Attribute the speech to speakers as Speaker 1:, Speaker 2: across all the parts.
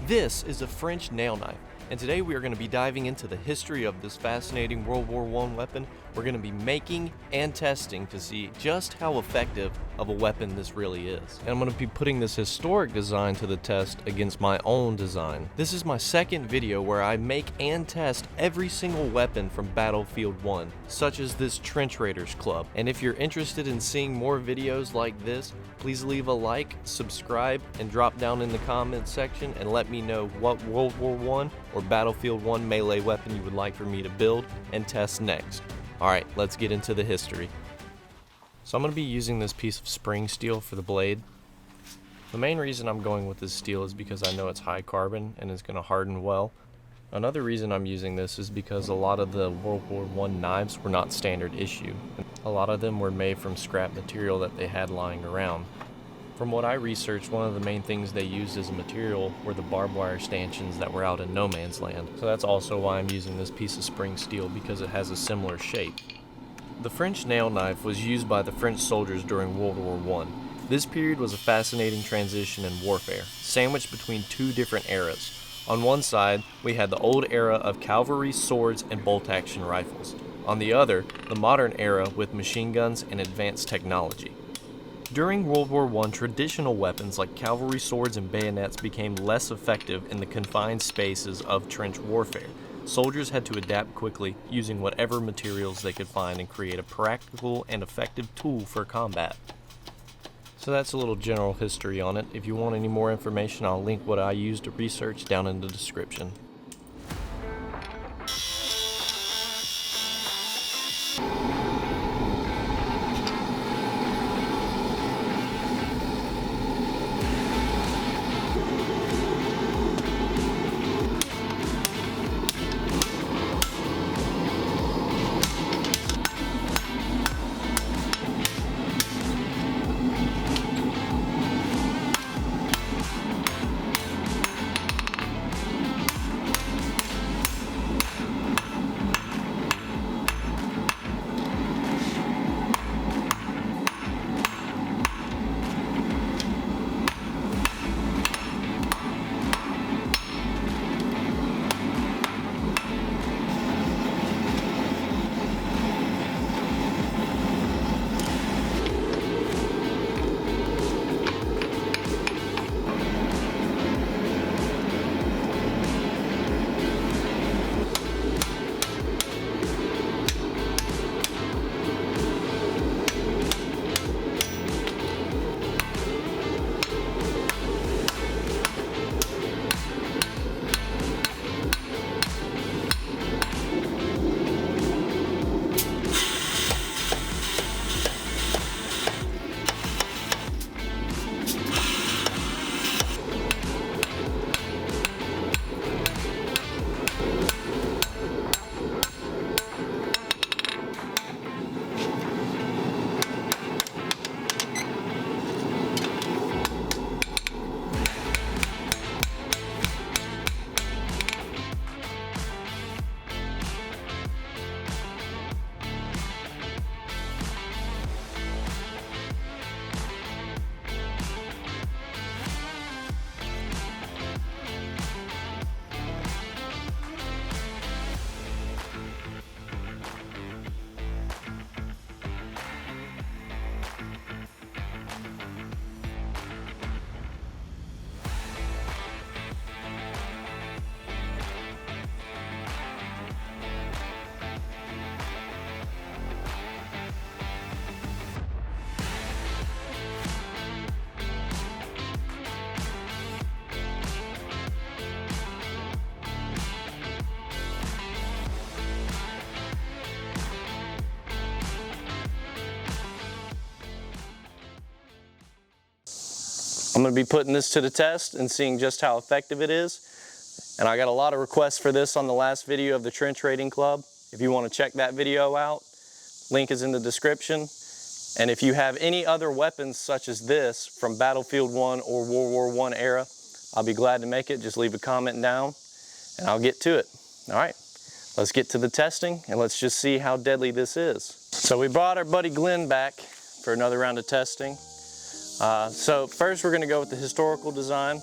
Speaker 1: This is a French nail knife, and today we are going to be diving into the history of this fascinating World War I weapon. We're going to be making and testing to see just how effective of a weapon this really is. And I'm going to be putting this historic design to the test against my own design. This is my second video where I make and test every single weapon from Battlefield 1, such as this Trench Raiders Club. And if you're interested in seeing more videos like this, please leave a like, subscribe, and drop down in the comments section and let me know what World War I or Battlefield 1 melee weapon you would like for me to build and test next. Alright, let's get into the history. So I'm going to be using this piece of spring steel for the blade. The main reason I'm going with this steel is because I know it's high carbon and it's going to harden well. Another reason I'm using this is because a lot of the World War I knives were not standard issue. A lot of them were made from scrap material that they had lying around. From what I researched, one of the main things they used as a material were the barbed wire stanchions that were out in no man's land. So that's also why I'm using this piece of spring steel, because it has a similar shape. The French nail knife was used by the French soldiers during World War I. This period was a fascinating transition in warfare, sandwiched between two different eras. On one side, we had the old era of cavalry, swords, and bolt-action rifles. On the other, the modern era with machine guns and advanced technology. During World War I, traditional weapons like cavalry swords and bayonets became less effective in the confined spaces of trench warfare. Soldiers had to adapt quickly, using whatever materials they could find and create a practical and effective tool for combat. So that's a little general history on it. If you want any more information, I'll link what I used to research down in the description. I'm going to be putting this to the test and seeing just how effective it is. And I got a lot of requests for this on the last video of the Trench Raiding Club. If you want to check that video out, link is in the description. And if you have any other weapons such as this from Battlefield 1 or World War I era, I'll be glad to make it. Just leave a comment down and I'll get to it. All right, let's get to the testing and let's just see how deadly this is. So we brought our buddy Glenn back for another round of testing. So first we're going to go with the historical design.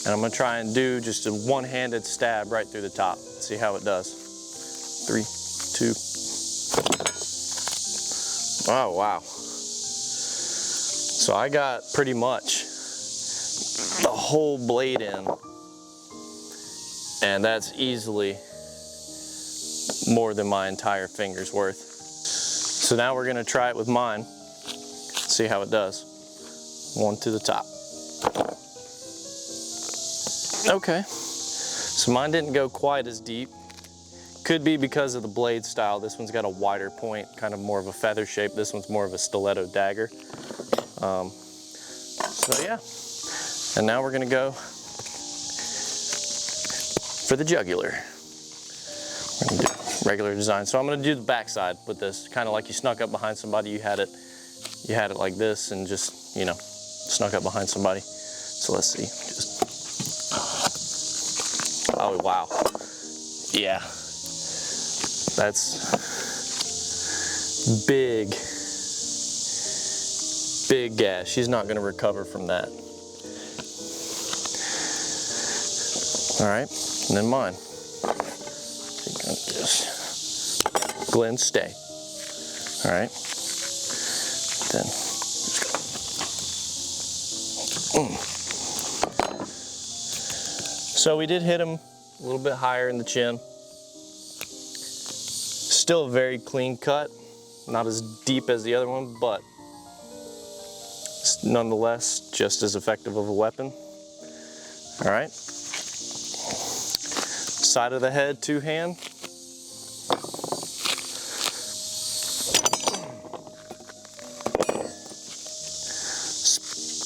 Speaker 1: And I'm gonna try and do just a one-handed stab right through the top. See how it does. 3, 2. Oh, wow. So I got pretty much the whole blade in, and that's easily more than my entire finger's worth. So now we're gonna try it with mine, see how it does. 1 to the top. Okay, so mine didn't go quite as deep. Could be because of the blade style. This one's got a wider point, kind of more of a feather shape. This one's more of a stiletto dagger. So yeah, and now we're gonna go for the jugular. We're gonna do regular design. So I'm gonna do the backside with this, kind of like you snuck up behind somebody. You had it like this, and just, you know, snuck up behind somebody. So let's see. Oh wow, yeah, that's big gash. She's not gonna recover from that. All right, and then mine. Glenn, stay. All right, then. So we did hit him a little bit higher in the chin. Still a very clean cut, not as deep as the other one, but nonetheless just as effective of a weapon. All right. Side of the head, 2-hand.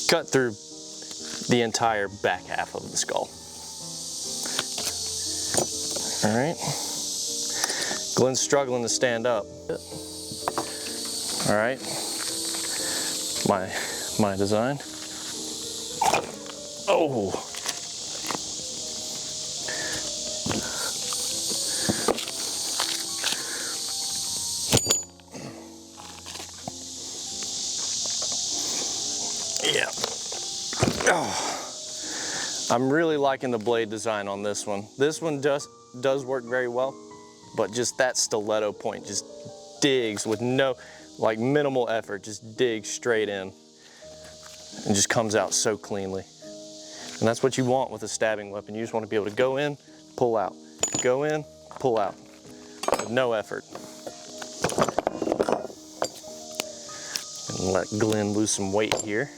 Speaker 1: Cut through the entire back half of the skull. All right. Glenn's struggling to stand up. All right. My design. Oh. Yeah. Oh. I'm really liking the blade design on this one. This one does work very well, but just that stiletto point just digs with no, like, minimal effort, just digs straight in and just comes out so cleanly. And that's what you want with a stabbing weapon. You just want to be able to go in, pull out, go in, pull out with no effort. And let Glenn lose some weight here.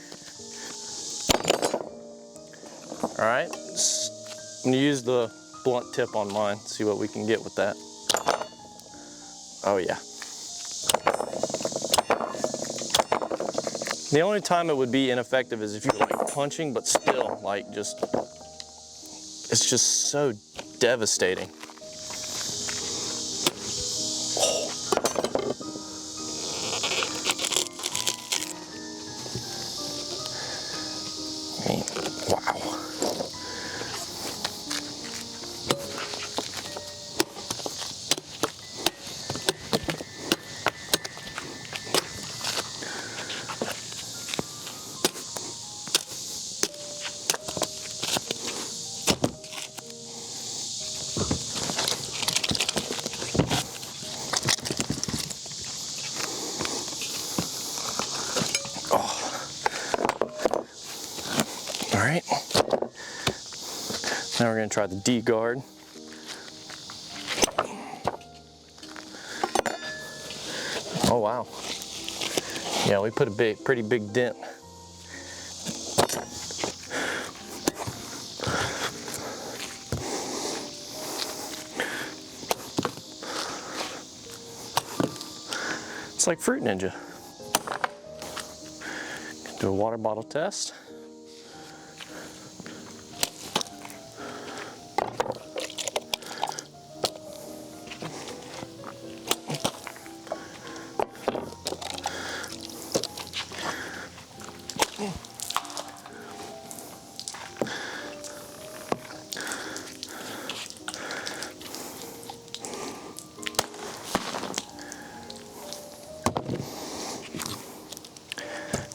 Speaker 1: All right, I'm gonna use the blunt tip on mine, see what we can get with that. Oh yeah. The only time it would be ineffective is if you're like punching, but still, like, it's just so devastating. Wow. All right. Now we're going to try the D guard. Oh wow. Yeah, we put a pretty big dent. It's like Fruit Ninja. Do a water bottle test.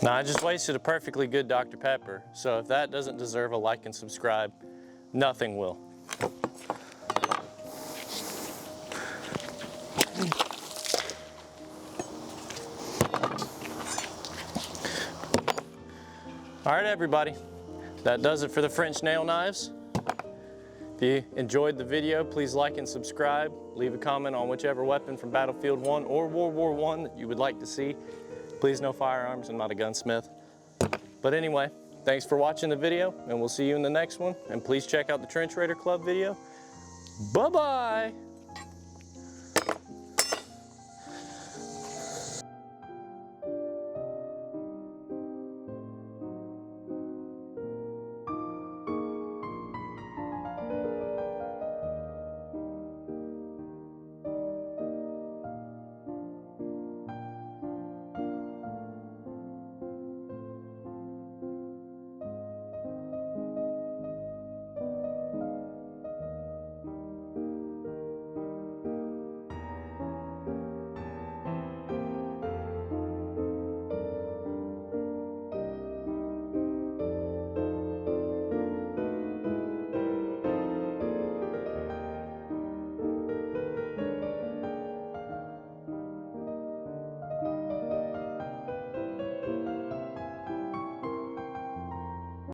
Speaker 1: Now I just wasted a perfectly good Dr. Pepper, so if that doesn't deserve a like and subscribe, nothing will. All right, everybody, that does it for the French nail knives. If you enjoyed the video, please like and subscribe. Leave a comment on whichever weapon from Battlefield 1 or World War I that you would like to see. Please, no firearms, I'm not a gunsmith. But anyway, thanks for watching the video, and we'll see you in the next one. And please check out the Trench Raider Club video. Bye-bye!